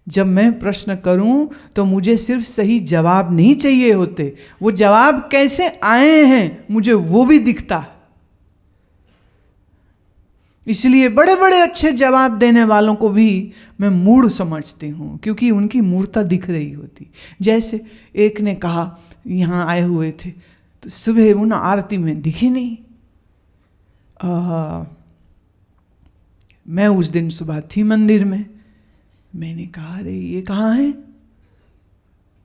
जब मैं प्रश्न करूं तो मुझे सिर्फ सही जवाब नहीं चाहिए होते, वो जवाब कैसे आए हैं मुझे वो भी दिखता। इसलिए बड़े बड़े अच्छे जवाब देने वालों को भी मैं मूढ़ समझती हूं, क्योंकि उनकी मूर्खता दिख रही होती। जैसे एक ने कहा, यहां आए हुए थे तो सुबह वो ना आरती में दिखे नहीं। मैं उस दिन सुबह थी मंदिर में, मैंने कहा अरे ये कहाँ है?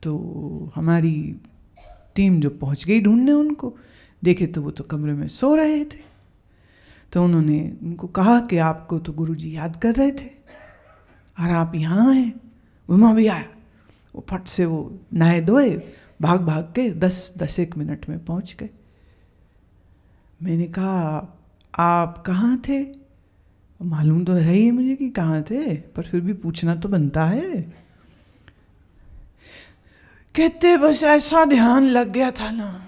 तो हमारी टीम जो पहुंच गई ढूंढने उनको, देखे तो वो तो कमरे में सो रहे थे। तो उन्होंने उनको कहा कि आपको तो गुरुजी याद कर रहे थे और आप यहाँ हैं। उमा भी आया, वो फट से वो नहाए धोए, भाग भाग के 10-1 मिनट में पहुंच गए। मैंने कहा आप कहाँ थे? मालूम तो है ही मुझे कि कहाँ थे, पर फिर भी पूछना तो बनता है। कहते बस ऐसा ध्यान लग गया था ना।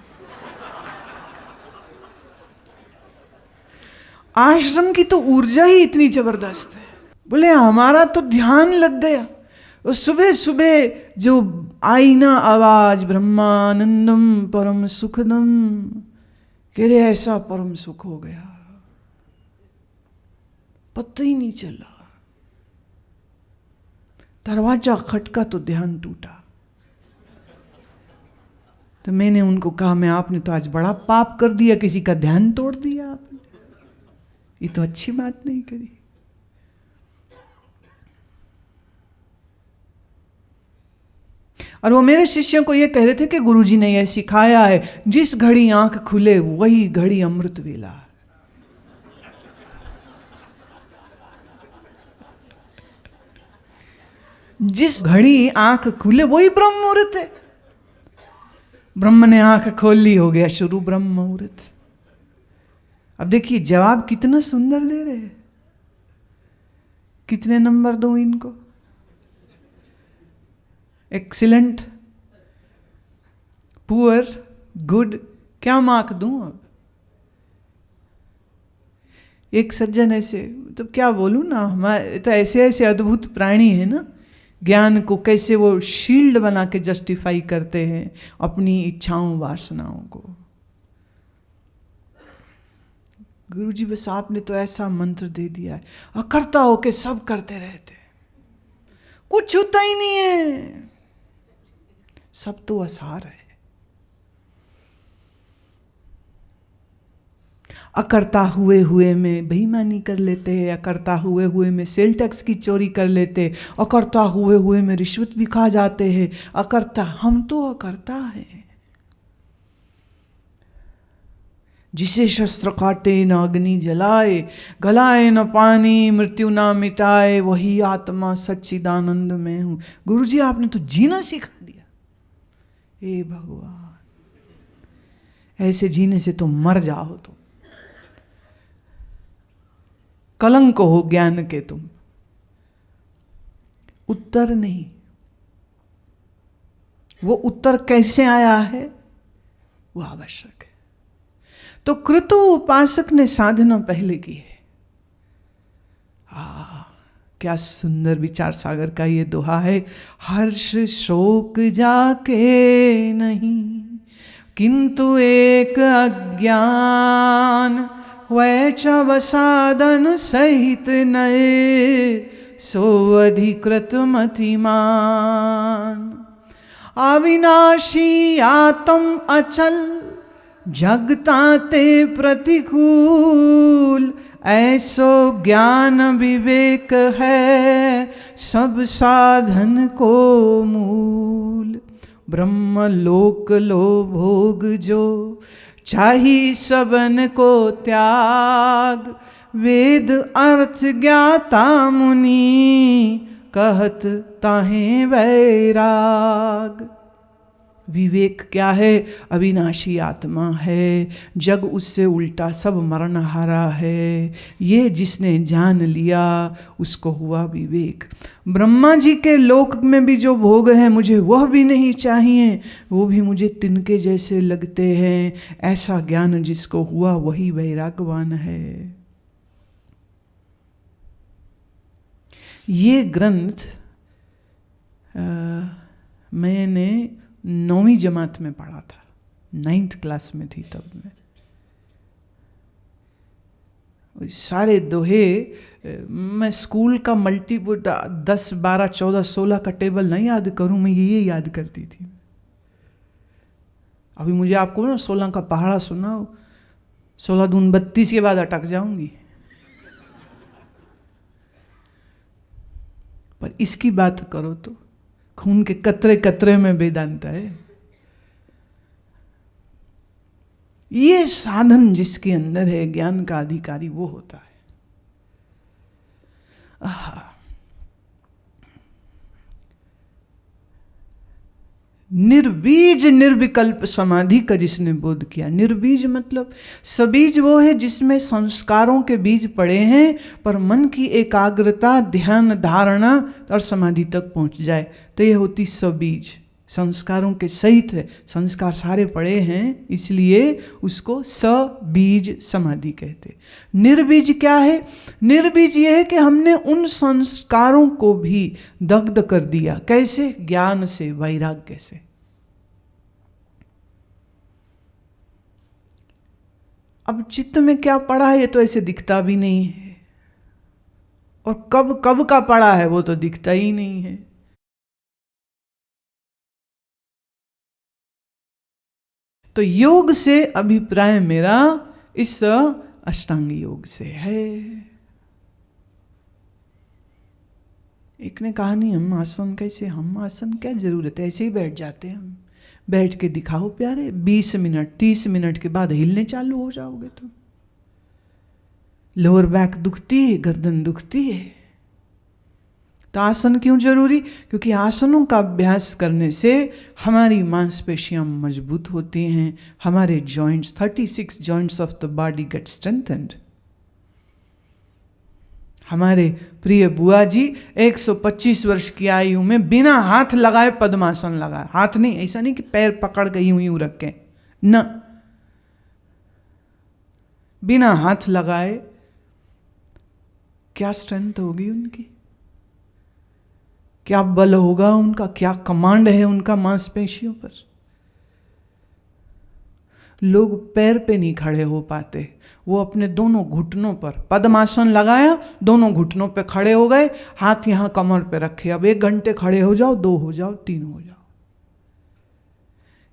आश्रम की तो ऊर्जा ही इतनी जबरदस्त है। बोले हमारा तो ध्यान लग गया। और सुबह सुबह जो आई ना आवाज, ब्रह्मानंदम परम सुखदम, कह रहे ऐसा परम सुख हो गया, पता ही नहीं चला। दरवाजा खटका तो ध्यान टूटा। तो मैंने उनको कहा, मैं आपने तो आज बड़ा पाप कर दिया, किसी का ध्यान तोड़ दिया आपने, ये तो अच्छी बात नहीं करी। और वो मेरे शिष्यों को ये कह रहे थे कि गुरुजी ने यह सिखाया है, जिस घड़ी आंख खुले वही घड़ी अमृत वेला। जिस घड़ी आंख खुले वही ब्रह्म मुहूर्त है। ब्रह्म ने आंख खोल ली, हो गया शुरू ब्रह्म मुहूर्त। अब देखिए जवाब कितना सुंदर दे रहे हैं। कितने नंबर दूं इनको? एक्सीलेंट, पुअर, गुड, क्या मार्क दूं? अब एक सज्जन ऐसे, तो क्या बोलूं ना, हमारे तो ऐसे ऐसे अद्भुत प्राणी है ना, ज्ञान को कैसे वो शील्ड बना के जस्टिफाई करते हैं अपनी इच्छाओं वासनाओं को। गुरुजी बस आपने तो ऐसा मंत्र दे दिया है, अकर्ता होके सब करते रहते, कुछ होता ही नहीं है, सब तो असार है। अकर्ता हुए हुए में बेईमानी कर लेते हैं, अकर्ता हुए हुए में सेल टैक्स की चोरी कर लेते, अकर्ता हुए हुए में रिश्वत भी खा जाते हैं। अकर्ता, हम तो अकर्ता हैं। जिसे शस्त्र काटे न अग्नि जलाए, गलाए न पानी, मृत्यु ना मिटाए, वही आत्मा सच्चिदानंद में हूं। गुरुजी आपने तो जीना सिखा दिया। हे भगवान, ऐसे जीने से तो मर जाओ तुम, कलंक हो ज्ञान के तुम। उत्तर नहीं, वो उत्तर कैसे आया है वो आवश्यक है। तो कृतु उपासक ने साधना पहले की है। क्या सुंदर विचार सागर का ये दोहा है। हर्ष शोक जाके नहीं, किंतु एक अज्ञान, वैचव साधन सहित नए, सो अधिकृत मतिमान। अविनाशी आत्म अचल, जगता ते प्रतिकूल, ऐसो ज्ञान विवेक है, सब साधन को मूल। ब्रह्म लोक लो भोग जो, चाही सबन को त्याग, वेद अर्थ ज्ञाता मुनि, कहत ताहे वैराग। विवेक क्या है? अविनाशी आत्मा है, जग उससे उल्टा सब मरणहारा है। ये जिसने जान लिया उसको हुआ विवेक। ब्रह्मा जी के लोक में भी जो भोग है मुझे वह भी नहीं चाहिए, वो भी मुझे तिनके जैसे लगते हैं। ऐसा ज्ञान जिसको हुआ वही वैरागवान है। ये ग्रंथ मैंने 9वीं जमात में पढ़ा था, 9th क्लास में थी तब मैं। सारे दोहे मैं स्कूल का मल्टीपुट 10, 12, 14, 16 का टेबल नहीं याद करूं, मैं ये याद करती थी। अभी मुझे आपको ना 16 का पहाड़ा सुनाओ, 16 दून 32 के बाद अटक जाऊंगी। पर इसकी बात करो तो खून के कतरे कतरे में वेदांत है। ये साधन जिसके अंदर है, ज्ञान का अधिकारी, वो होता है। निर्बीज निर्विकल्प समाधि का जिसने बोध किया। निर्बीज मतलब सबीज वो है जिसमें संस्कारों के बीज पड़े हैं, पर मन की एकाग्रता, ध्यान, धारणा और समाधि तक पहुंच जाए, तो ये होती सबीज। संस्कारों के सहित है, संस्कार सारे पड़े हैं, इसलिए उसको सबीज समाधि कहते। निर्बीज क्या है? निर्बीज ये है कि हमने उन संस्कारों को भी दग्ध कर दिया। कैसे? ज्ञान से, वैराग्य से। अब चित्त में क्या पड़ा है ये तो ऐसे दिखता भी नहीं है, और कब कब का पड़ा है वो तो दिखता ही नहीं है। तो योग से अभिप्राय मेरा इस अष्टांग योग से है। एक ने कहा नहीं हम आसन कैसे, हम आसन क्या जरूरत है, ऐसे ही बैठ जाते हैं हम। बैठ के दिखाओ प्यारे, 20 मिनट 30 मिनट के बाद हिलने चालू हो जाओगे तुम। लोअर बैक दुखती है, गर्दन दुखती है, तो आसन क्यों जरूरी? क्योंकि आसनों का अभ्यास करने से हमारी मांसपेशियां मजबूत होती हैं, हमारे joints, 36 joints of the body get strengthened. हमारे प्रिय बुआ जी 125 वर्ष की आयु में बिना हाथ लगाए पद्मासन लगाए। हाथ नहीं, ऐसा नहीं कि पैर पकड़ के यूं रखें, न, बिना हाथ लगाए। क्या स्ट्रेंथ होगी उनकी, क्या बल होगा उनका, क्या कमांड है उनका मांसपेशियों पर। लोग पैर पे नहीं खड़े हो पाते, वो अपने दोनों घुटनों पर पद्मासन लगाया, दोनों घुटनों पे खड़े हो गए, हाथ यहां कमर पे रखे। अब 1 घंटे खड़े हो जाओ, 2 हो जाओ, 3 हो जाओ।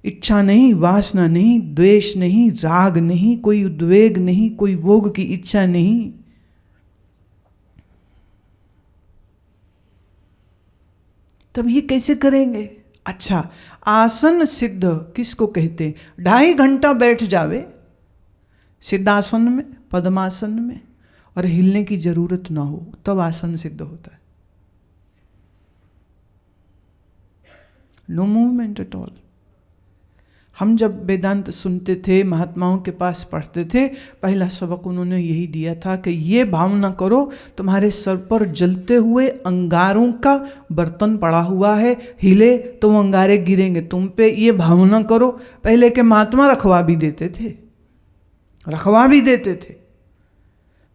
इच्छा नहीं, वासना नहीं, द्वेष नहीं, राग नहीं, कोई उद्वेग नहीं, कोई भोग की इच्छा नहीं। तब ये कैसे करेंगे? अच्छा, आसन सिद्ध किसको कहते? 2.5 घंटा बैठ जावे सिद्धासन में, पद्मासन में, और हिलने की जरूरत ना हो, तब आसन सिद्ध होता है। No movement at all. हम जब वेदांत सुनते थे, महात्माओं के पास पढ़ते थे, पहला सबक उन्होंने यही दिया था कि ये भावना करो तुम्हारे सर पर जलते हुए अंगारों का बर्तन पड़ा हुआ है, हिले तो वो अंगारे गिरेंगे तुम पे, ये भावना करो। पहले के महात्मा रखवा भी देते थे,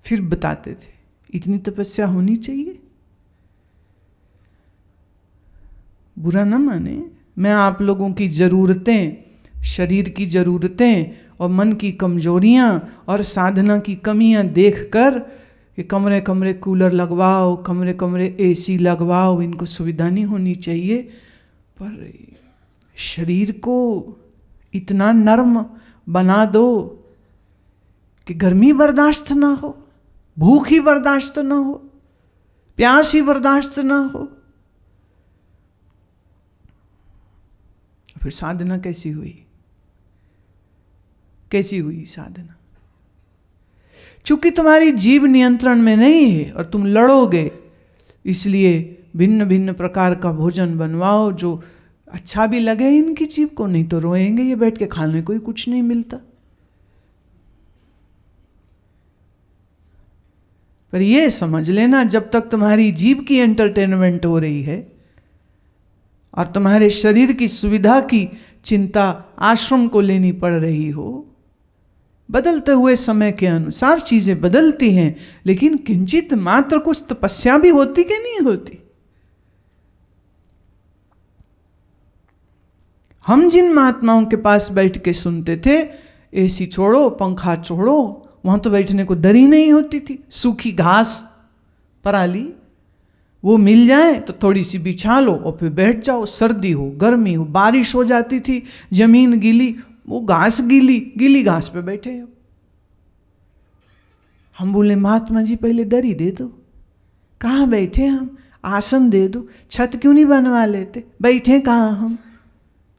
फिर बताते थे। इतनी तपस्या होनी चाहिए? बुरा ना माने, मैं आप लोगों की जरूरतें, शरीर की जरूरतें और मन की कमजोरियां और साधना की कमियां देखकर कि कमरे कमरे कूलर लगवाओ, कमरे कमरे एसी लगवाओ, इनको सुविधा नहीं होनी चाहिए। पर शरीर को इतना नर्म बना दो कि गर्मी बर्दाश्त ना हो, भूख ही बर्दाश्त ना हो, प्यास ही बर्दाश्त ना हो। फिर साधना कैसी हुई? कैसी हुई साधना? चूंकि तुम्हारी जीव नियंत्रण में नहीं है और तुम लड़ोगे, इसलिए भिन्न भिन्न प्रकार का भोजन बनवाओ जो अच्छा भी लगे इनकी जीव को, नहीं तो रोएंगे ये बैठ के, खाने को ही कुछ नहीं मिलता। पर ये समझ लेना, जब तक तुम्हारी जीव की एंटरटेनमेंट हो रही है और तुम्हारे शरीर की सुविधा की चिंता आश्रम को लेनी पड़ रही हो, बदलते हुए समय के अनुसार चीजें बदलती हैं, लेकिन किंचित मात्र कुछ तपस्या भी होती कि नहीं होती? हम जिन महात्माओं के पास बैठ के सुनते थे, एसी छोड़ो, पंखा छोड़ो, वहां तो बैठने को दरी नहीं होती थी। सूखी घास पराली वो मिल जाए तो थोड़ी सी बिछा लो और फिर बैठ जाओ। सर्दी हो, गर्मी हो, बारिश हो जाती थी, जमीन गीली, वो घास गीली, गीली घास पे बैठे हो। हम बोले महात्मा जी पहले दरी दे दो, कहाँ बैठे हम, आसन दे दो, छत क्यों नहीं बनवा लेते, बैठे कहाँ हम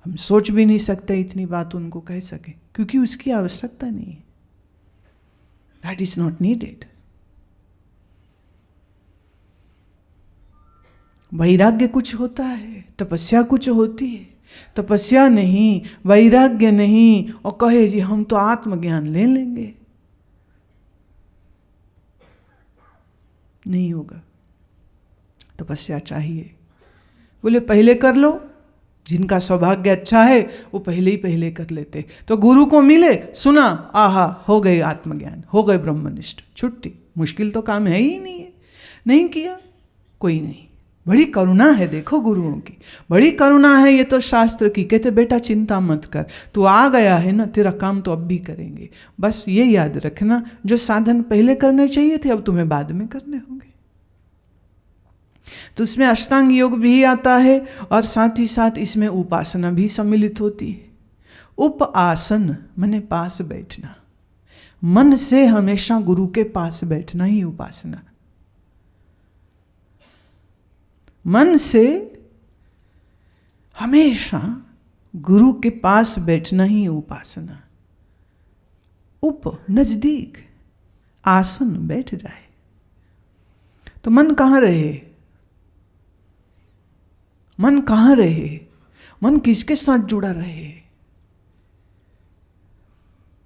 सोच भी नहीं सकते इतनी बात उनको कह सके, क्योंकि उसकी आवश्यकता नहीं है। That is not needed. वैराग्य कुछ होता है, तपस्या कुछ होती है। तपस्या नहीं, वैराग्य नहीं, और कहे जी हम तो आत्मज्ञान ले लेंगे, नहीं होगा। तपस्या चाहिए। बोले पहले कर लो, जिनका सौभाग्य अच्छा है वो पहले कर लेते। तो गुरु को मिले, सुना, आहा, हो गए आत्मज्ञान, हो गए ब्रह्मनिष्ठ, छुट्टी। मुश्किल तो काम है ही नहीं है, नहीं किया कोई नहीं। बड़ी करुणा है, देखो गुरुओं की बड़ी करुणा है। ये तो शास्त्र की, कहते बेटा चिंता मत कर, तू आ गया है ना, तेरा काम तो अब भी करेंगे। बस ये याद रखना, जो साधन पहले करने चाहिए थे अब तुम्हें बाद में करने होंगे। तो उसमें अष्टांग योग भी आता है और साथ ही साथ इसमें उपासना भी सम्मिलित होती है। उप आसन माने पास बैठना, मन से हमेशा गुरु के पास बैठना ही उपासना। मन से हमेशा गुरु के पास बैठना ही उपासना। उप नजदीक, आसन बैठ जाए तो मन कहाँ रहे, मन कहाँ रहे, मन किसके साथ जुड़ा रहे।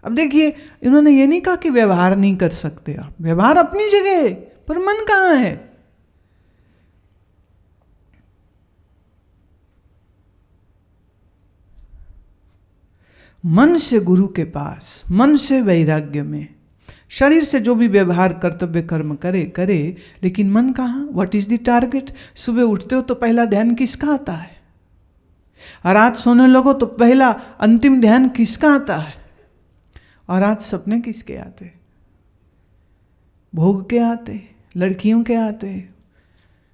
अब देखिए, इन्होंने ये नहीं कहा कि व्यवहार नहीं कर सकते आप, व्यवहार अपनी जगह है, पर मन कहाँ है। मन से गुरु के पास, मन से वैराग्य में। शरीर से जो भी व्यवहार कर्तव्य कर्म करे, लेकिन मन कहाँ, व्हाट इज द टारगेट। सुबह उठते हो तो पहला ध्यान किसका आता है, और रात सोने लगो तो पहला अंतिम ध्यान किसका आता है, और रात सपने किसके आते, भोग के आते, लड़कियों के आते,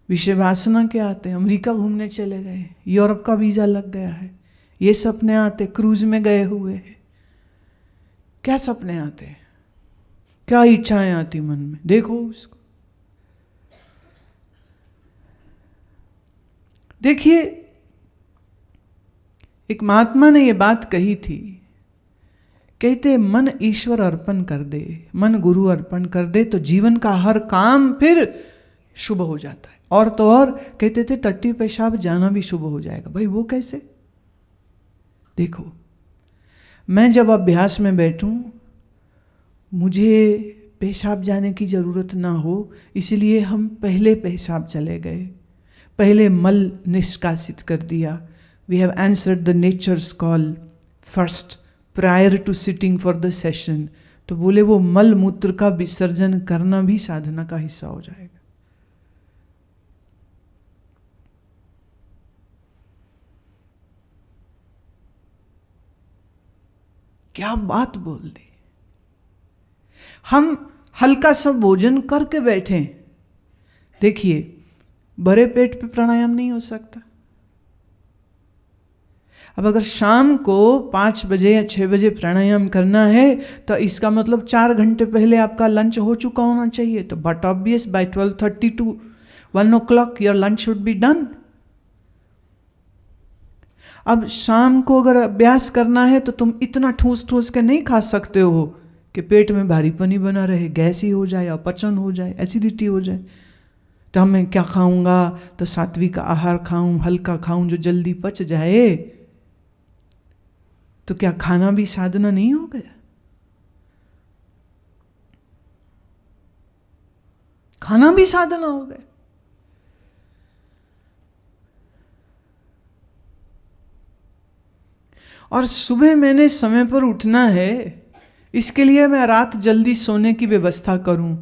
विषय वासना के आते, अमेरिका घूमने चले गए, यूरोप का वीजा लग गया है, ये सपने आते, क्रूज में गए हुए हैं। क्या सपने आते, क्या इच्छाएं आती मन में, देखो उसको। देखिए, एक महात्मा ने ये बात कही थी, कहते मन ईश्वर अर्पण कर दे, मन गुरु अर्पण कर दे तो जीवन का हर काम फिर शुभ हो जाता है। और तो और कहते थे टट्टी पेशाब जाना भी शुभ हो जाएगा। भाई वो कैसे, देखो मैं जब अभ्यास में बैठूं, मुझे पेशाब जाने की ज़रूरत ना हो, इसलिए हम पहले पेशाब चले गए, पहले मल निष्कासित कर दिया। We have answered the nature's call first prior to sitting for the session. तो बोले वो मल मूत्र का विसर्जन करना भी साधना का हिस्सा हो जाएगा। क्या बात बोल दी। हम हल्का सा भोजन करके बैठे, देखिए भरे पेट पे प्राणायाम नहीं हो सकता। अब अगर शाम को 5 बजे या 6 बजे प्राणायाम करना है तो इसका मतलब 4 घंटे पहले आपका लंच हो चुका होना चाहिए। तो but obvious by 12:30 to 1 o'clock your lunch should be done. अब शाम को अगर अभ्यास करना है तो तुम इतना ठूस ठूस के नहीं खा सकते हो कि पेट में भारीपनी बना रहे, गैस ही हो जाए, अपचन हो जाए, एसिडिटी हो जाए। तो मैं क्या खाऊंगा, तो सात्विक आहार खाऊं, हल्का खाऊं जो जल्दी पच जाए। तो क्या खाना भी साधना नहीं हो गया? खाना भी साधना हो गया। और सुबह मैंने समय पर उठना है, इसके लिए मैं रात जल्दी सोने की व्यवस्था करूं।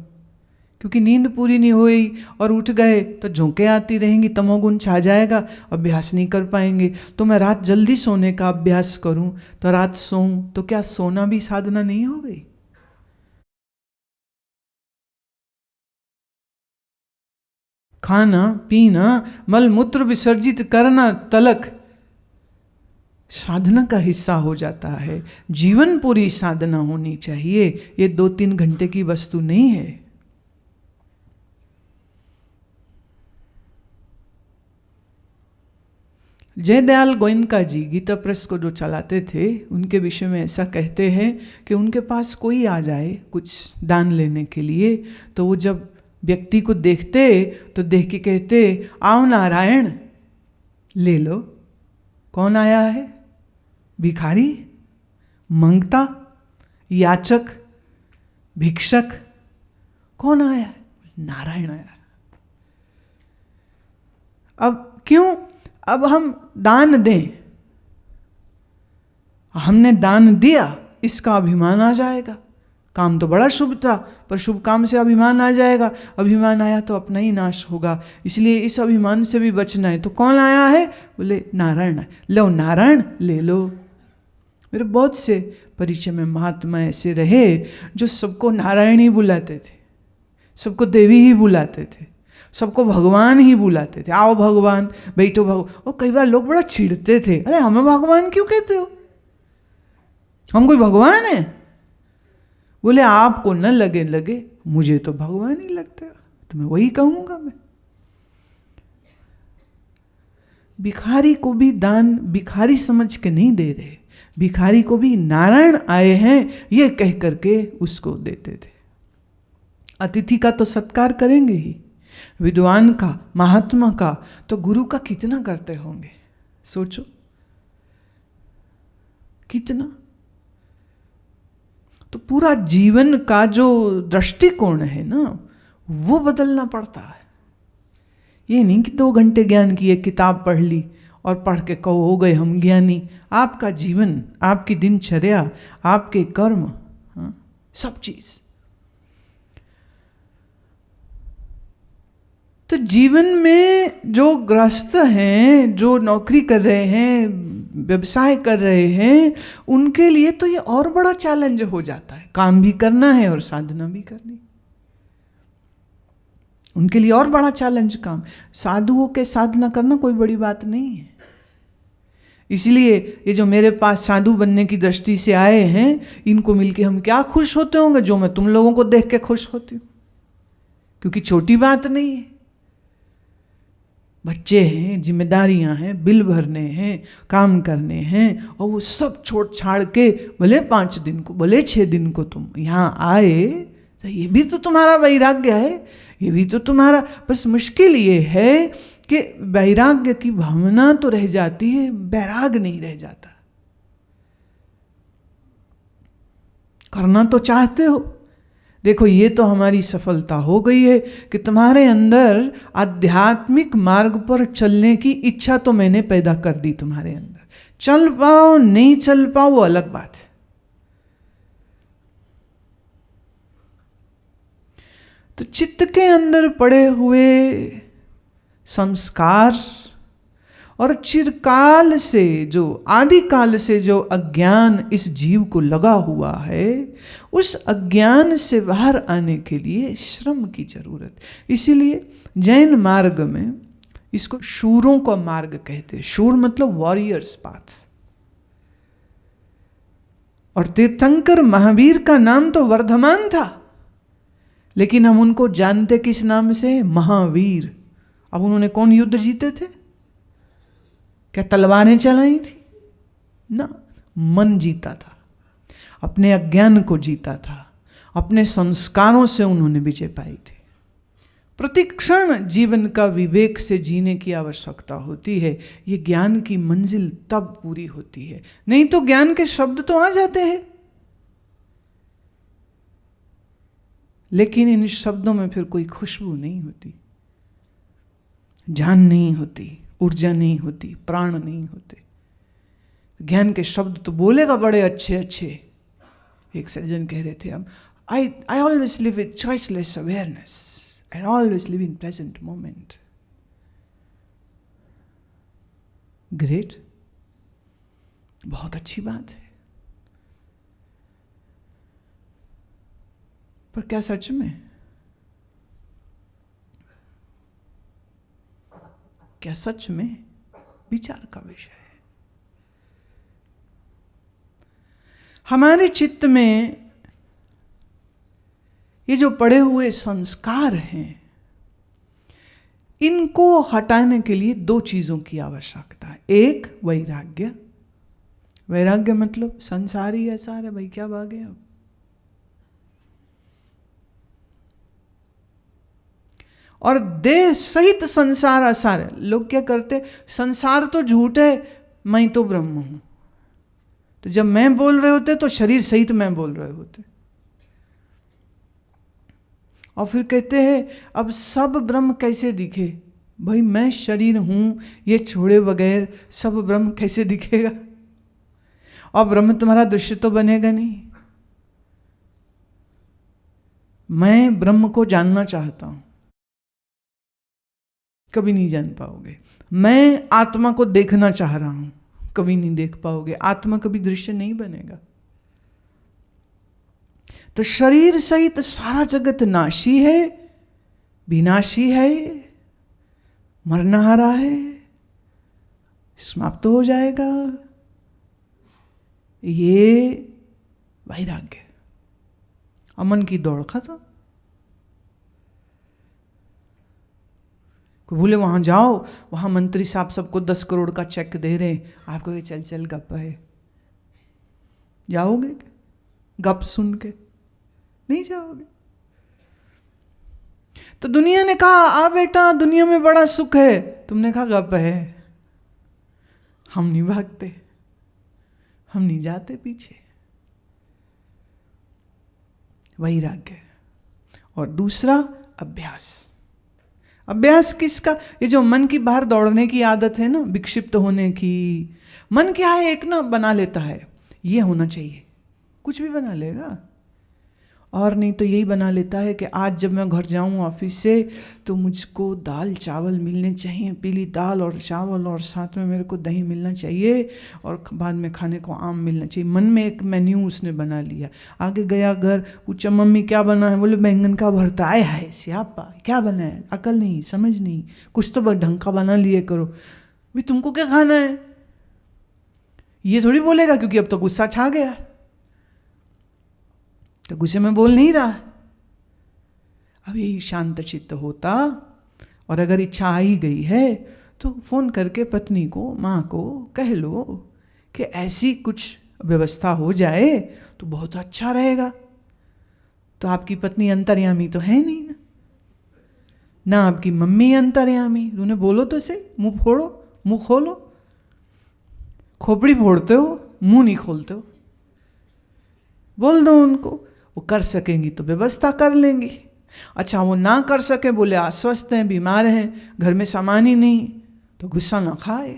क्योंकि नींद पूरी नहीं हुई और उठ गए तो झोंके आती रहेंगी, तमोगुण छा जाएगा, अभ्यास नहीं कर पाएंगे। तो मैं रात जल्दी सोने का अभ्यास करूं, तो रात सोऊं, तो क्या सोना भी साधना नहीं हो गई? खाना पीना, मल मूत्र विसर्जित करना तलक साधना का हिस्सा हो जाता है। जीवन पूरी साधना होनी चाहिए, ये 2-3 घंटे की वस्तु नहीं है। जयदयाल गोयनका जी गीता प्रेस को जो चलाते थे, उनके विषय में ऐसा कहते हैं कि उनके पास कोई आ जाए कुछ दान लेने के लिए, तो वो जब व्यक्ति को देखते तो देख के कहते, आओ नारायण ले लो। कौन आया है? भिखारी, मंगता, याचक, भिक्षक, कौन आया है? नारायण आया। अब क्यों? अब हम दान दें, हमने दान दिया, इसका अभिमान आ जाएगा। काम तो बड़ा शुभ था, पर शुभ काम से अभिमान आ जाएगा, अभिमान आया तो अपना ही नाश होगा। इसलिए इस अभिमान से भी बचना है। तो कौन आया है? बोले नारायण। लो नारायण ले लो। मेरे बहुत से परिचय में महात्मा ऐसे रहे जो सबको नारायण ही बुलाते थे, सबको देवी ही बुलाते थे, सबको भगवान ही बुलाते थे। आओ भगवान, बैठो भगवान। और कई बार लोग बड़ा चिढ़ते थे, अरे हमें भगवान क्यों कहते हो, हम कोई भगवान है? बोले आपको न लगे लगे, मुझे तो भगवान ही लगता है, तो मैं वही कहूंगा। मैं भिखारी को भी दान भिखारी समझ के नहीं दे रहे, भिखारी को भी नारायण आए हैं ये कह करके उसको देते थे। अतिथि का तो सत्कार करेंगे ही, विद्वान का, महात्मा का, तो गुरु का कितना करते होंगे, सोचो कितना। तो पूरा जीवन का जो दृष्टिकोण है ना, वो बदलना पड़ता है। ये नहीं कि 2 घंटे ज्ञान की एक किताब पढ़ ली और पढ़ के कहो हो गए हम ज्ञानी। आपका जीवन, आपकी दिनचर्या, आपके कर्म, हाँ, सब चीज। तो जीवन में जो गृहस्थ हैं, जो नौकरी कर रहे हैं, व्यवसाय कर रहे हैं, उनके लिए तो ये और बड़ा चैलेंज हो जाता है। काम भी करना है और साधना भी करनी, उनके लिए और बड़ा चैलेंज काम। साधुओं के साधना करना कोई बड़ी बात नहीं है। इसलिए ये जो मेरे पास साधु बनने की दृष्टि से आए हैं, इनको मिलके हम क्या खुश होते होंगे, जो मैं तुम लोगों को देख के खुश होती हूँ, क्योंकि छोटी बात नहीं है। बच्चे हैं, जिम्मेदारियां हैं, बिल भरने हैं, काम करने हैं, और वो सब छोड़ छाड़ के भले 5 दिन को, भले 6 दिन को तुम यहाँ आए, तो ये भी तो तुम्हारा वैराग्य है, ये भी तो तुम्हारा। बस मुश्किल ये है कि वैराग्य की भावना तो रह जाती है, वैराग नहीं रह जाता। करना तो चाहते हो। देखो ये तो हमारी सफलता हो गई है कि तुम्हारे अंदर आध्यात्मिक मार्ग पर चलने की इच्छा तो मैंने पैदा कर दी तुम्हारे अंदर। चल पाओ नहीं चल पाओ वो अलग बात है। तो चित्त के अंदर पड़े हुए संस्कार और चिरकाल से जो, आदिकाल से जो अज्ञान इस जीव को लगा हुआ है, उस अज्ञान से बाहर आने के लिए श्रम की जरूरत। इसीलिए जैन मार्ग में इसको शूरों का मार्ग कहते हैं। शूर मतलब वॉरियर्स पाथ। और तीर्थंकर महावीर का नाम तो वर्धमान था, लेकिन हम उनको जानते किस नाम से? महावीर। अब उन्होंने कौन युद्ध जीते थे? क्या तलवारें चलाई थी? ना, मन जीता था, अपने अज्ञान को जीता था, अपने संस्कारों से उन्होंने विजय पाई थी। प्रतिक्षण जीवन का विवेक से जीने की आवश्यकता होती है। ये ज्ञान की मंजिल तब पूरी होती है, नहीं तो ज्ञान के शब्द तो आ जाते हैं, लेकिन इन शब्दों में फिर कोई खुशबू नहीं होती, जान नहीं होती, ऊर्जा नहीं होती, प्राण नहीं होते। ज्ञान के शब्द तो बोलेगा बड़े अच्छे अच्छे। एक सज्जन कह रहे थे, I always live with choiceless awareness and always live in present moment. Great. बहुत अच्छी बात है। पर क्या सच में? क्या सच में विचार का विषय है। हमारे चित्त में ये जो पड़े हुए संस्कार हैं, इनको हटाने के लिए दो चीजों की आवश्यकता है। एक, वैराग्य। वैराग्य मतलब संसार ही ऐसा है भाई, क्या भागे अब। और देह सहित संसार असार है। लोग क्या करते, संसार तो झूठ है, मैं तो ब्रह्म हूं। तो जब मैं बोल रहे होते तो शरीर सहित मैं बोल रहे होते, और फिर कहते हैं अब सब ब्रह्म कैसे दिखे। भाई मैं शरीर हूं, ये छोड़े बगैर सब ब्रह्म कैसे दिखेगा। और ब्रह्म तुम्हारा दृश्य तो बनेगा नहीं। मैं ब्रह्म को जानना चाहता हूं, कभी नहीं जान पाओगे। मैं आत्मा को देखना चाह रहा हूं, कभी नहीं देख पाओगे। आत्मा कभी दृश्य नहीं बनेगा। तो शरीर सहित सारा जगत नाशी है, विनाशी है, मरनहारा है, समाप्त हो जाएगा। ये वैराग्य। अमन की दौड़ खत्म। बोले वहां जाओ, वहां मंत्री साहब सबको 10 करोड़ का चेक दे रहे हैं, आपको ये चल चल गप है। जाओगे गप सुन के? नहीं जाओगे। तो दुनिया ने कहा आ बेटा दुनिया में बड़ा सुख है, तुमने कहा गप है। हम नहीं भागते, हम नहीं जाते पीछे। वैराग्य। और दूसरा अभ्यास। अभ्यास किसका? ये जो मन की बाहर दौड़ने की आदत है ना, विक्षिप्त होने की। मन क्या है, एक ना बना लेता है ये होना चाहिए, कुछ भी बना लेगा। और नहीं तो यही बना लेता है कि आज जब मैं घर जाऊं ऑफिस से तो मुझको दाल चावल मिलने चाहिए, पीली दाल और चावल, और साथ में मेरे को दही मिलना चाहिए, और बाद में खाने को आम मिलना चाहिए। मन में एक मेन्यू उसने बना लिया। आगे गया घर, पूछा मम्मी क्या बना है? बोले बैंगन का भरता। आए हाय सियापा, क्या बना है? अकल नहीं, समझ नहीं, कुछ तो ढंग का बना लिए करो। भाई तुमको क्या खाना है? ये थोड़ी बोलेगा, क्योंकि अब तो गुस्सा छा गया, तो गुस्से में बोल नहीं रहा। अब यही शांत चित्त होता, और अगर इच्छा आ ही गई है तो फोन करके पत्नी को, माँ को कह लो कि ऐसी कुछ व्यवस्था हो जाए तो बहुत अच्छा रहेगा। तो आपकी पत्नी अंतर्यामी तो है नहीं ना आपकी मम्मी अंतर्यामी। उन्हें बोलो तो सही, मुंह फोड़ो, मुंह खोलो। खोपड़ी फोड़ते हो, मुंह नहीं खोलते हो। बोल दो उनको, वो कर सकेंगी तो व्यवस्था कर लेंगी। अच्छा वो ना कर सके, बोले अस्वस्थ हैं, बीमार हैं, घर में सामान ही नहीं, तो गुस्सा ना खाए,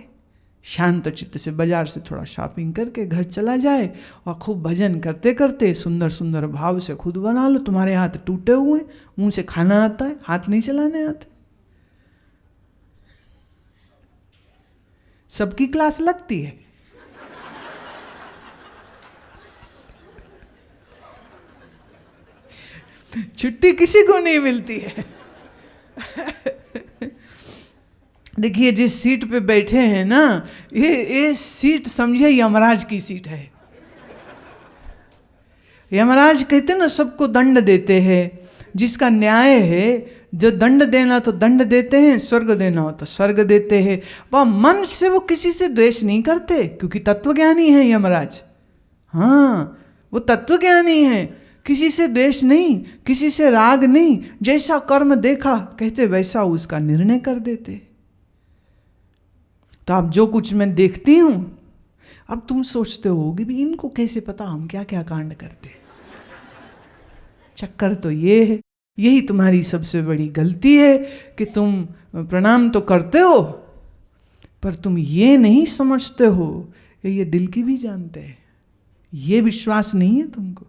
शांत चित्त से बाजार से थोड़ा शॉपिंग करके घर चला जाए, और खूब भजन करते करते सुंदर सुंदर भाव से खुद बना लो। तुम्हारे हाथ टूटे हुए, मुंह से खाना आता है, हाथ नहीं चलाने आते। सबकी क्लास लगती है। छुट्टी किसी को नहीं मिलती है। देखिए जिस सीट पे बैठे हैं ना, ये सीट समझे यमराज की सीट है। यमराज कहते ना सबको दंड देते हैं, जिसका न्याय है, जो दंड देना तो दंड देते हैं, स्वर्ग देना हो तो स्वर्ग देते हैं। वह मन से वो किसी से द्वेष नहीं करते, क्योंकि तत्वज्ञानी है यमराज। हाँ वो तत्वज्ञानी है, किसी से द्वेष नहीं, किसी से राग नहीं। जैसा कर्म देखा कहते वैसा उसका निर्णय कर देते। तो अब जो कुछ मैं देखती हूं, अब तुम सोचते होगे भी इनको कैसे पता हम क्या क्या कांड करते। चक्कर तो ये है, यही तुम्हारी सबसे बड़ी गलती है कि तुम प्रणाम तो करते हो, पर तुम ये नहीं समझते हो कि ये दिल की भी जानते हैं। ये विश्वास नहीं है तुमको।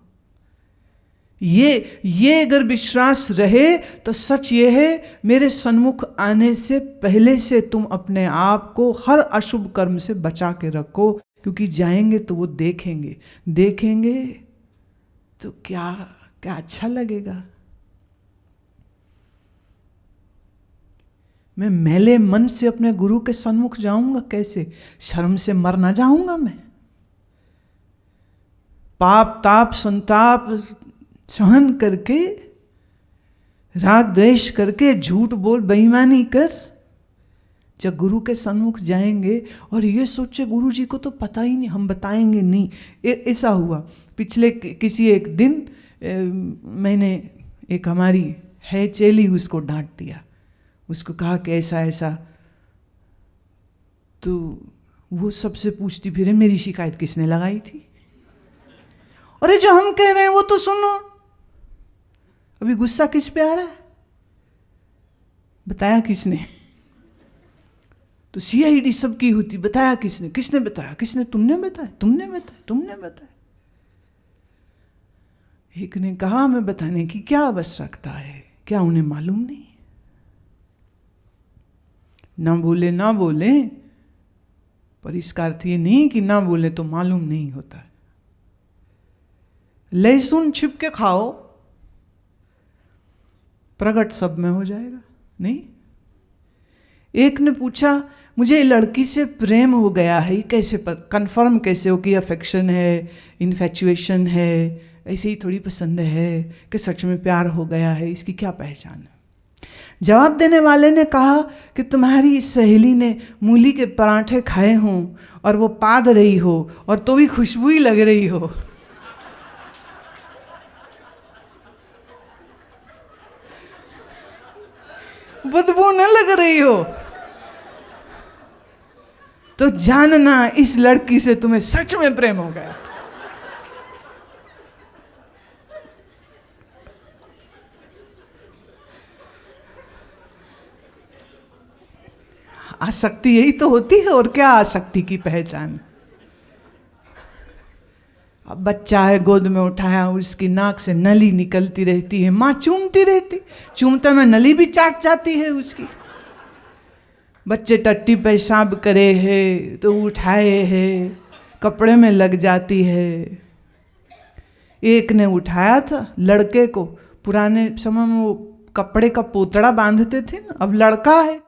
ये अगर विश्वास रहे तो सच ये है, मेरे सन्मुख आने से पहले से तुम अपने आप को हर अशुभ कर्म से बचा के रखो, क्योंकि जाएंगे तो वो देखेंगे तो क्या क्या अच्छा लगेगा। मैं मैले मन से अपने गुरु के सन्मुख जाऊंगा कैसे? शर्म से मर ना जाऊंगा मैं? पाप ताप संताप सहन करके, राग द्वेष करके, झूठ बोल बेईमानी कर, जब गुरु के सन्मुख जाएंगे और ये सोचे गुरु जी को तो पता ही नहीं, हम बताएंगे नहीं। ऐसा हुआ पिछले किसी एक दिन मैंने एक हमारी है चेली, उसको डांट दिया, उसको कहा कि ऐसा ऐसा, तो वो सबसे पूछती फिरे मेरी शिकायत किसने लगाई थी? अरे जो हम कह रहे हैं वो तो सुनो। अभी गुस्सा किस पे आ रहा है? बताया किसने? तो CID सबकी होती, बताया किसने? किसने बताया? किसने? तुमने बताया, तुमने बताया, तुमने बताया। एक ने कहा हमें बताने की क्या आवश्यकता है, क्या उन्हें मालूम नहीं? ना बोले, पर इसका अर्थ ये नहीं कि ना बोले तो मालूम नहीं होता है। लहसुन छिप के खाओ, प्रकट सब में हो जाएगा। नहीं, एक ने पूछा मुझे लड़की से प्रेम हो गया है, ये कैसे कंफर्म कैसे हो कि अफेक्शन है, इन्फेचुएशन है, ऐसे ही थोड़ी पसंद है कि सच में प्यार हो गया है, इसकी क्या पहचान है? जवाब देने वाले ने कहा कि तुम्हारी सहेली ने मूली के पराठे खाए हों और वो पाद रही हो और तो भी खुशबू ही लग रही हो। बदबू न लग रही हो तो जानना इस लड़की से तुम्हें सच में प्रेम हो गया। आसक्ति यही तो होती है, और क्या आसक्ति की पहचान? अब बच्चा है, गोद में उठाया, उसकी नाक से नली निकलती रहती है, माँ चूमती रहती, चूमते में नली भी चाट जाती है उसकी। बच्चे टट्टी पेशाब करे है तो उठाए है, कपड़े में लग जाती है। एक ने उठाया था लड़के को, पुराने समय में वो कपड़े का पोतड़ा बांधते थे ना, अब लड़का है